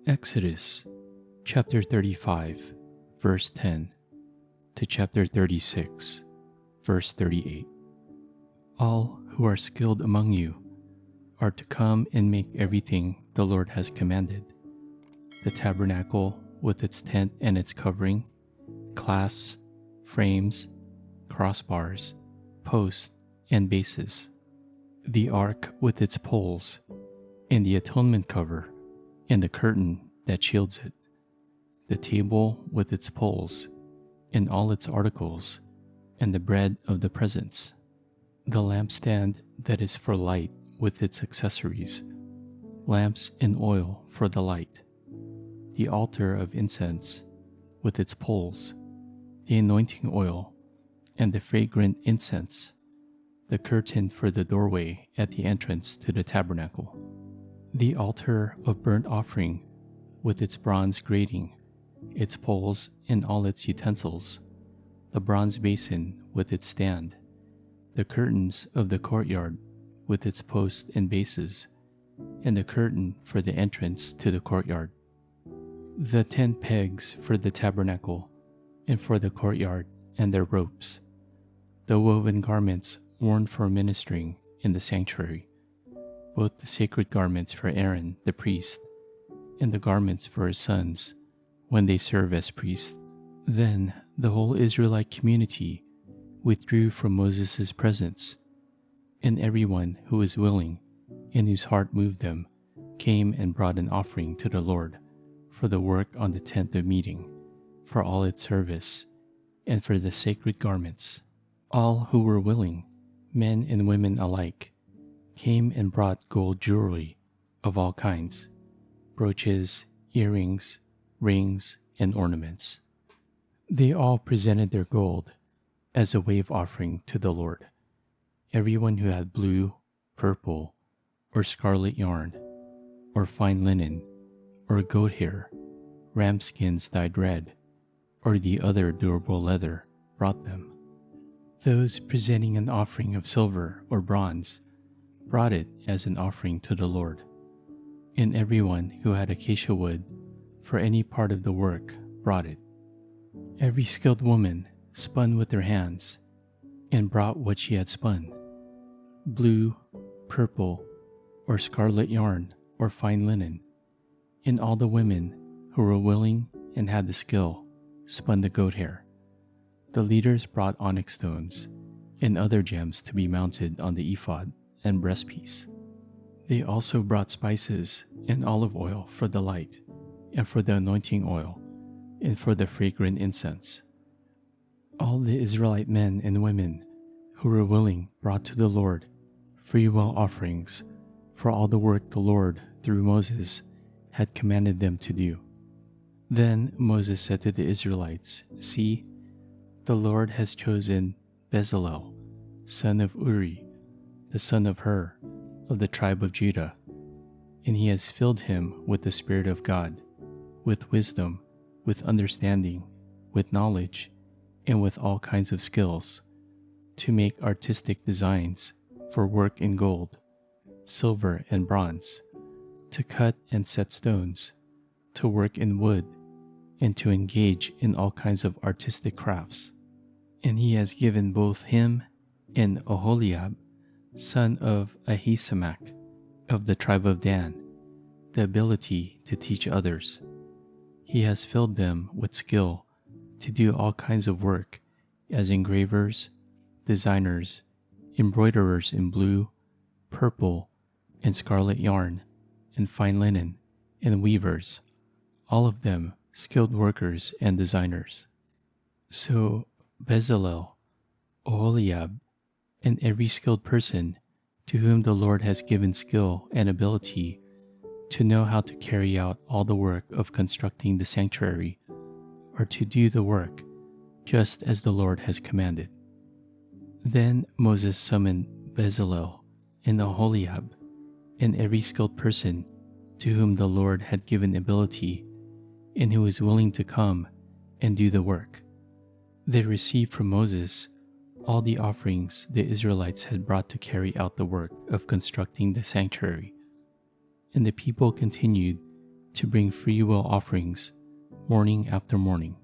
Exodus chapter 35, verse 10 to chapter 36, verse 38. All who are skilled among you are to come and make everything the Lord has commanded: the tabernacle with its tent and its covering, clasps, frames, crossbars, posts, and bases, the ark with its poles, and the atonement cover, and the curtain that shields it, the table with its poles, and all its articles, and the bread of the presence, the lampstand that is for light with its accessories, lamps and oil for the light, the altar of incense with its poles, the anointing oil, and the fragrant incense, the curtain for the doorway at the entrance to the tabernacle, the altar of burnt offering with its bronze grating, its poles and all its utensils, the bronze basin with its stand, the curtains of the courtyard with its posts and bases, and the curtain for the entrance to the courtyard, the 10 pegs for the tabernacle and for the courtyard and their ropes, the woven garments worn for ministering in the sanctuary, both the sacred garments for Aaron the priest and the garments for his sons when they serve as priests. Then the whole Israelite community withdrew from Moses' presence, and everyone who was willing and whose heart moved them came and brought an offering to the Lord for the work on the tent of meeting, for all its service, and for the sacred garments. All who were willing, men and women alike, came and brought gold jewelry of all kinds, brooches, earrings, rings, and ornaments. They all presented their gold as a wave offering to the Lord. Everyone who had blue, purple, or scarlet yarn, or fine linen, or goat hair, ram skins dyed red, or the other durable leather, brought them. Those presenting an offering of silver or bronze brought it as an offering to the Lord. And everyone who had acacia wood for any part of the work brought it. Every skilled woman spun with her hands and brought what she had spun: blue, purple, or scarlet yarn, or fine linen. And all the women who were willing and had the skill spun the goat hair. The leaders brought onyx stones and other gems to be mounted on the ephod and breastpiece. They also brought spices and olive oil for the light, and for the anointing oil, and for the fragrant incense. All the Israelite men and women who were willing brought to the Lord freewill offerings for all the work the Lord, through Moses, had commanded them to do. Then Moses said to the Israelites, "See, the Lord has chosen Bezalel, son of Uri, the son of Hur, of the tribe of Judah, and he has filled him with the Spirit of God, with wisdom, with understanding, with knowledge, and with all kinds of skills, to make artistic designs for work in gold, silver, and bronze, to cut and set stones, to work in wood, and to engage in all kinds of artistic crafts. And he has given both him and Oholiab, son of Ahisamach, of the tribe of Dan, the ability to teach others. He has filled them with skill to do all kinds of work as engravers, designers, embroiderers in blue, purple, and scarlet yarn, and fine linen, and weavers, all of them skilled workers and designers. So Bezalel, Oholiab, and every skilled person to whom the Lord has given skill and ability to know how to carry out all the work of constructing the sanctuary, are to do the work just as the Lord has commanded." Then Moses summoned Bezalel and Oholiab and every skilled person to whom the Lord had given ability and who was willing to come and do the work. They received from Moses all the offerings the Israelites had brought to carry out the work of constructing the sanctuary. And the people continued to bring free will offerings morning after morning.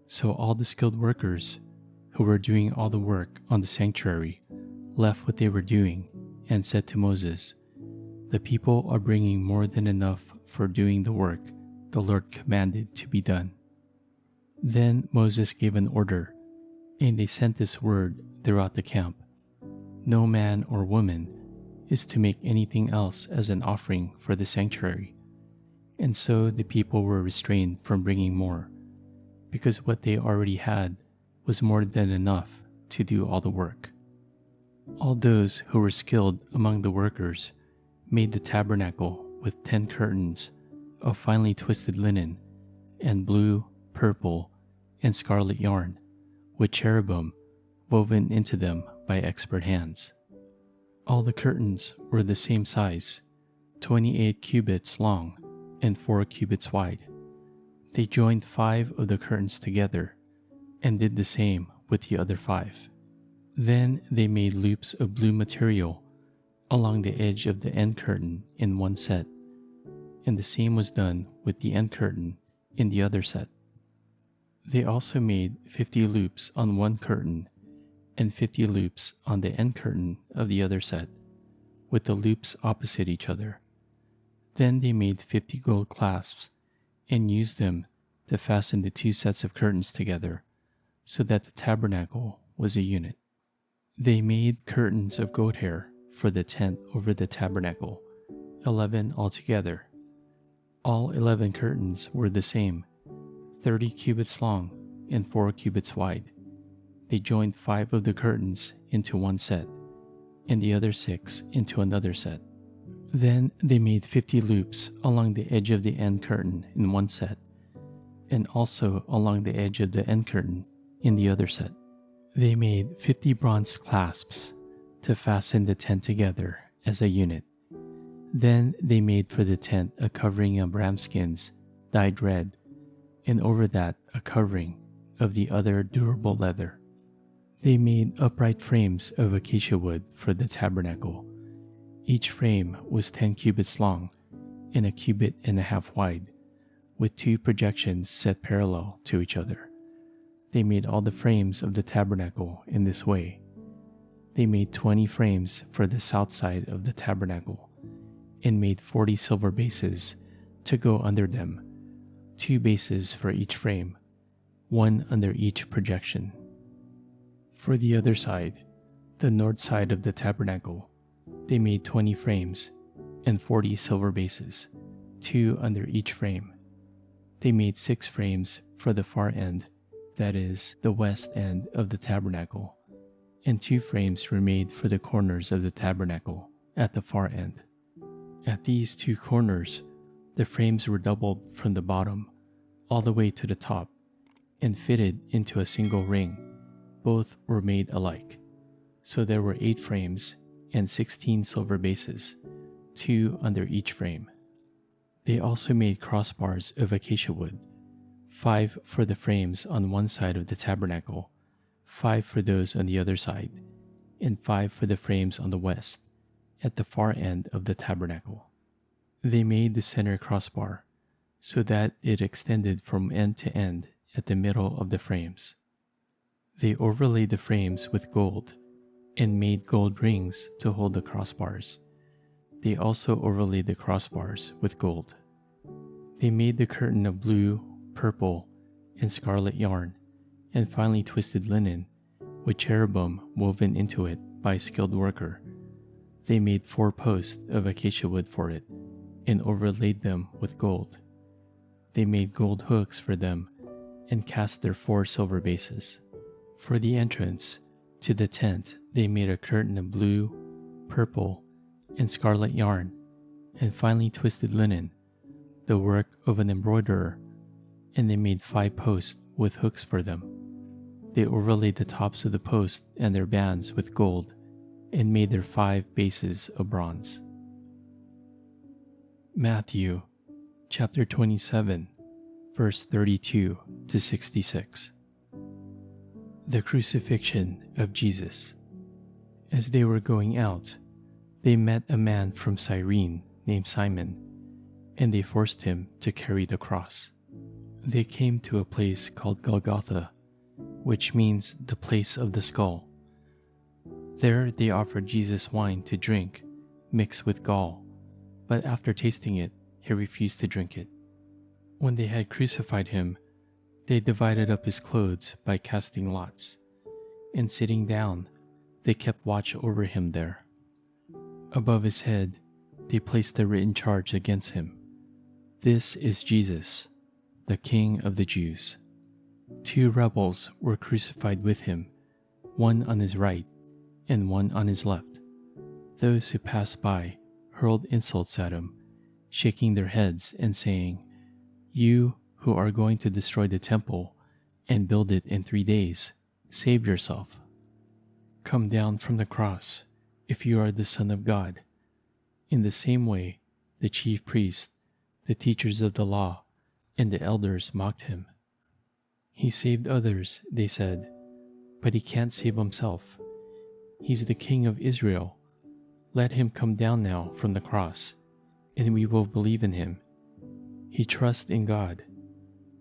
So all the skilled workers who were doing all the work on the sanctuary left what they were doing and said to Moses, "The people are bringing more than enough for doing the work the Lord commanded to be done." Then Moses gave an order, and they sent this word throughout the camp: "No man or woman is to make anything else as an offering for the sanctuary." And so the people were restrained from bringing more, because what they already had was more than enough to do all the work. All those who were skilled among the workers made the tabernacle with 10 curtains of finely twisted linen and blue, purple, and scarlet yarn, with cherubim woven into them by expert hands. All the curtains were the same size, 28 cubits long and 4 cubits wide. They joined 5 of the curtains together and did the same with the other 5. Then they made loops of blue material along the edge of the end curtain in one set, and the same was done with the end curtain in the other set. They also made 50 loops on one curtain and 50 loops on the end curtain of the other set, with the loops opposite each other. Then they made 50 gold clasps and used them to fasten the 2 sets of curtains together, so that the tabernacle was a unit. They made curtains of goat hair for the tent over the tabernacle, 11 altogether. All 11 curtains were the same, 30 cubits long and 4 cubits wide. They joined 5 of the curtains into one set, and the other 6 into another set. Then they made 50 loops along the edge of the end curtain in one set, and also along the edge of the end curtain in the other set. They made 50 bronze clasps to fasten the tent together as a unit. Then they made for the tent a covering of ram skins dyed red, and over that a covering of the other durable leather. They made upright frames of acacia wood for the tabernacle. Each frame was 10 cubits long and a cubit and a half wide, with 2 projections set parallel to each other. They made all the frames of the tabernacle in this way. They made 20 frames for the south side of the tabernacle, and made 40 silver bases to go under them, 2 bases for each frame, 1 under each projection. For the other side, the north side of the tabernacle, they made 20 frames and 40 silver bases, 2 under each frame. They made 6 frames for the far end, that is, the west end of the tabernacle, and 2 frames were made for the corners of the tabernacle at the far end. At these 2 corners, the frames were doubled from the bottom all the way to the top and fitted into a single ring. Both were made alike. So there were 8 frames and 16 silver bases, 2 under each frame. They also made crossbars of acacia wood, 5 for the frames on one side of the tabernacle, 5 for those on the other side, and 5 for the frames on the west, at the far end of the tabernacle. They made the center crossbar, so that it extended from end to end at the middle of the frames. They overlaid the frames with gold, and made gold rings to hold the crossbars. They also overlaid the crossbars with gold. They made the curtain of blue, purple, and scarlet yarn, and finely twisted linen, with cherubim woven into it by a skilled worker. They made 4 posts of acacia wood for it, and overlaid them with gold. They made gold hooks for them, and cast their 4 silver bases. For the entrance to the tent, they made a curtain of blue, purple, and scarlet yarn, and finely twisted linen, the work of an embroiderer, and they made 5 posts with hooks for them. They overlaid the tops of the posts and their bands with gold, and made their 5 bases of bronze. Matthew chapter 27, verse 32 to 66. The crucifixion of Jesus. As they were going out, they met a man from Cyrene named Simon, and they forced him to carry the cross. They came to a place called Golgotha, which means the place of the skull. There they offered Jesus wine to drink, mixed with gall, but after tasting it, he refused to drink it. When they had crucified him, they divided up his clothes by casting lots, and sitting down, they kept watch over him there. Above his head, they placed a written charge against him. "This is Jesus, the King of the Jews." 2 rebels were crucified with him, one on his right and one on his left. Those who passed by hurled insults at him, shaking their heads and saying, "You who are going to destroy the temple and build it in 3 days, save yourself. Come down from the cross if you are the Son of God." In the same way, the chief priests, the teachers of the law, and the elders mocked him. "He saved others," they said, "but he can't save himself. He's the King of Israel. Let him come down now from the cross, and we will believe in him. He trusts in God.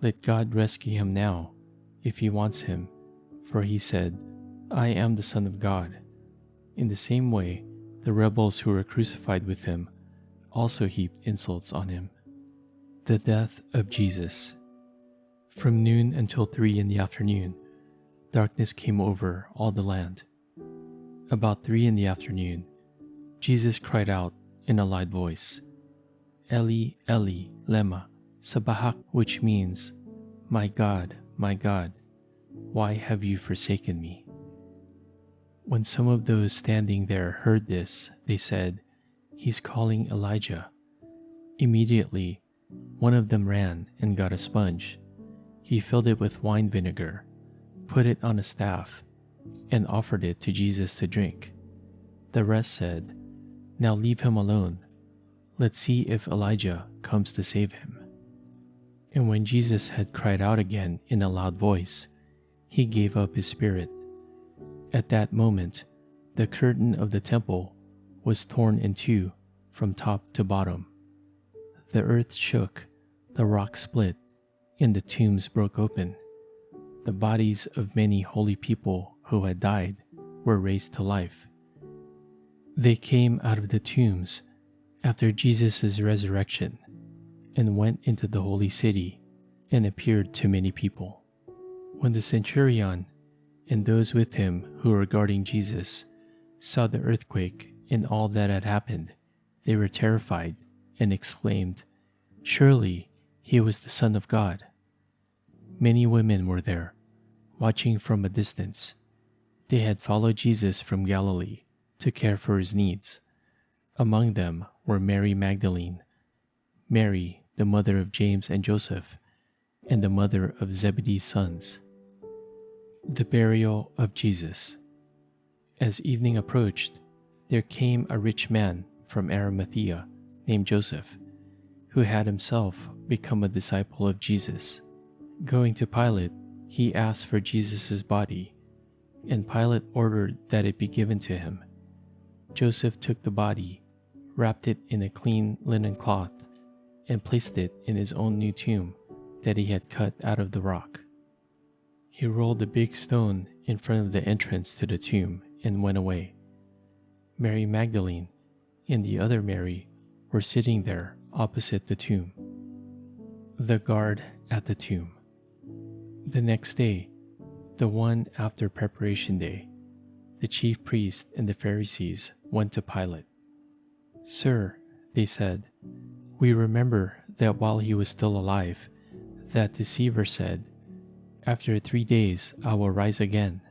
Let God rescue him now, if he wants him, for he said, 'I am the Son of God.'" In the same way, the rebels who were crucified with him also heaped insults on him. The death of Jesus. From noon until 3 in the afternoon, darkness came over all the land. About 3 in the afternoon, Jesus cried out in a loud voice, "Eli, Eli, lema sabachthani," which means, my God, why have you forsaken me?" When some of those standing there heard this, they said, "He's calling Elijah." Immediately, one of them ran and got a sponge. He filled it with wine vinegar, put it on a staff, and offered it to Jesus to drink. The rest said, "Now leave him alone. Let's see if Elijah comes to save him." And when Jesus had cried out again in a loud voice, he gave up his spirit. At that moment, the curtain of the temple was torn in two from top to bottom. The earth shook, the rocks split, and the tombs broke open. The bodies of many holy people who had died were raised to life. They came out of the tombs after Jesus' resurrection and went into the holy city and appeared to many people. When the centurion and those with him who were guarding Jesus saw the earthquake and all that had happened, they were terrified and exclaimed, "Surely he was the Son of God." Many women were there, watching from a distance. They had followed Jesus from Galilee to care for his needs. Among them were Mary Magdalene, Mary, the mother of James and Joseph, and the mother of Zebedee's sons. The burial of Jesus. As evening approached, there came a rich man from Arimathea named Joseph, who had himself become a disciple of Jesus. Going to Pilate, he asked for Jesus' body, and Pilate ordered that it be given to him. Joseph took the body, wrapped it in a clean linen cloth, and placed it in his own new tomb that he had cut out of the rock. He rolled a big stone in front of the entrance to the tomb and went away. Mary Magdalene and the other Mary were sitting there opposite the tomb. The guard at the tomb. The next day, the one after preparation day, the chief priests and the Pharisees went to Pilate. "Sir," they said, "we remember that while he was still alive, that deceiver said, 'After 3 days I will rise again.'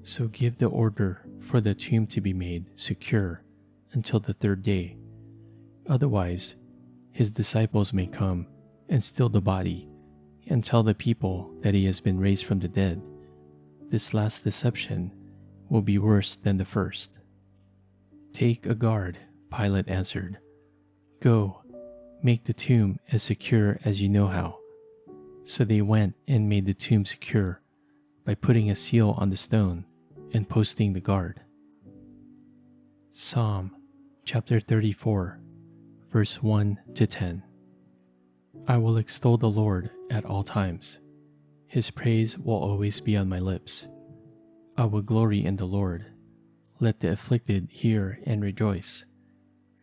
So give the order for the tomb to be made secure until the 3rd day. Otherwise, his disciples may come and steal the body and tell the people that he has been raised from the dead. This last deception will be worse than the first." "Take a guard," Pilate answered. "Go, make the tomb as secure as you know how." So they went and made the tomb secure by putting a seal on the stone and posting the guard. Psalm chapter 34, verse 1 to 10. I will extol the Lord at all times. His praise will always be on my lips. I will glory in the Lord. Let the afflicted hear and rejoice.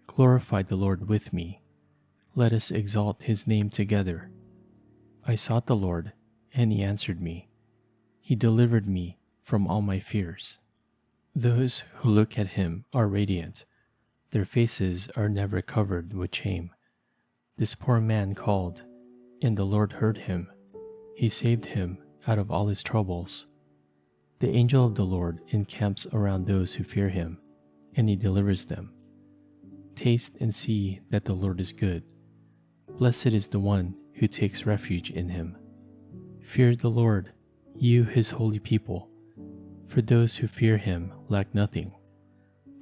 Glorify the Lord with me. Let us exalt his name together. I sought the Lord, and he answered me. He delivered me from all my fears. Those who look at him are radiant. Their faces are never covered with shame. This poor man called, and the Lord heard him. He saved him out of all his troubles. The angel of the Lord encamps around those who fear him, and he delivers them. Taste and see that the Lord is good. Blessed is the one who takes refuge in him. Fear the Lord, you his holy people, for those who fear him lack nothing.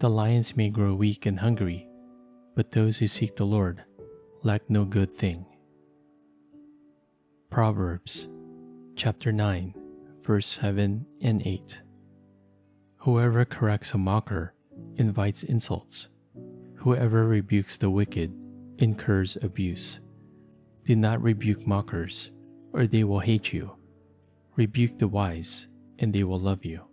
The lions may grow weak and hungry, but those who seek the Lord lack no good thing. Proverbs chapter 9, verse 7 and 8. Whoever corrects a mocker invites insults. Whoever rebukes the wicked incurs abuse. Do not rebuke mockers, or they will hate you. Rebuke the wise, and they will love you.